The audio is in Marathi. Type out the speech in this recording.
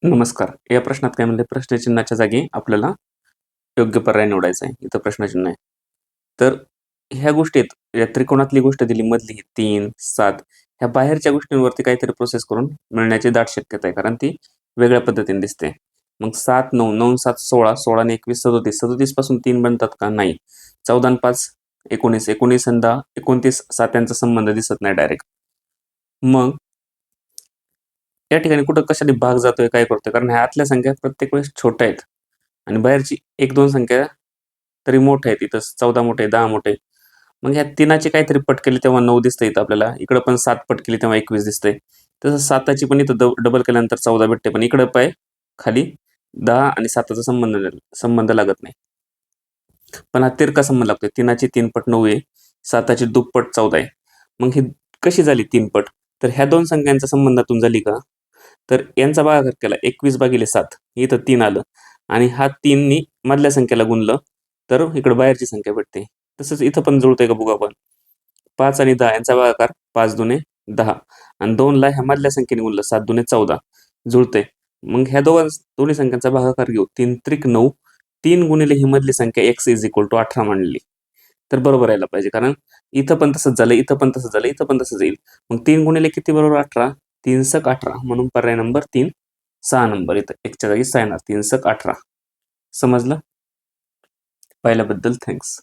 नमस्कार. या प्रश्नात काय म्हणले प्रश्नचिन्हाच्या जागी आपल्याला योग्य पर्याय निवडायचा आहे. इथं प्रश्नचिन्ह आहे. तर ह्या गोष्टीत या त्रिकोणातली गोष्ट दिली मधली 3, 7 ह्या बाहेरच्या गोष्टींवरती काहीतरी प्रोसेस करून मिळण्याची दाट शक्यता आहे. कारण ती वेगळ्या पद्धतीने दिसते. मग 7, 9, 9, 7, 16, 16 आणि 21, 37. 37 पासून 3 बनतात का? नाही. 14 आणि 5, 19, 19 आणि 10, 29 सात्यांचा संबंध दिसत नाही डायरेक्ट. मग या ठिकाणी कुठं कशाने भाग जातोय, काय करतोय? कारण ह्या आतल्या संख्या प्रत्येक वेळेस छोट्या आहेत आणि बाहेरची 1-2 संख्या तरी मोठ्या आहेत. इथं 14 मोठे, 10 मोठे. मग ह्या तीनाची काहीतरी पट केली तेव्हा 9 दिसतं इथं आपल्याला. इकडं पण 7 पट केली तेव्हा 21 दिसतंय. तसं 7ची पण इथं डबल केल्यानंतर 14 भेटते. पण इकडं खाली 10 आणि 7चा संबंध लागत नाही. पण हा तिरका संबंध लागतोय. 3ची 3 पट 9 आहे. 7ची दुप्पट 14 आहे. मग ही कशी झाली 3 पट? तर ह्या 2 संख्यांच्या संबंधातून झाली का? तर यांचा भागाकार केला 21/7 इथं 3 आलं आणि हा 3 नी मधल्या संख्येला गुणलं तर इकडे बाहेरची संख्या भेटते. तसंच इथं पण जुळतंय का बघू आपण. 5 आणि 10 यांचा भागाकार 5 दुने 10 आणि 2 ला ह्या मधल्या संख्येने गुणलं 7 दुने 14 जुळतंय. मग ह्या दोन्ही संख्यांचा भागाकार घेऊ 3 त्रिक 9 3 गुणिले ही मधली संख्या x = 18 मांडली तर बरोबर यायला पाहिजे. कारण इथं पण तसंच झालं, इथं पण तसंच झालं, इथं पण तसंच येईल. मग 3 गुणिले किती बरोबर 18? 3 सक 18 म्हणून पर्याय नंबर 3 6 नंबर इथं एकच्या जागी 6 येणार. 3 सक 18. समजलं? पाहिल्याबद्दल थँक्स.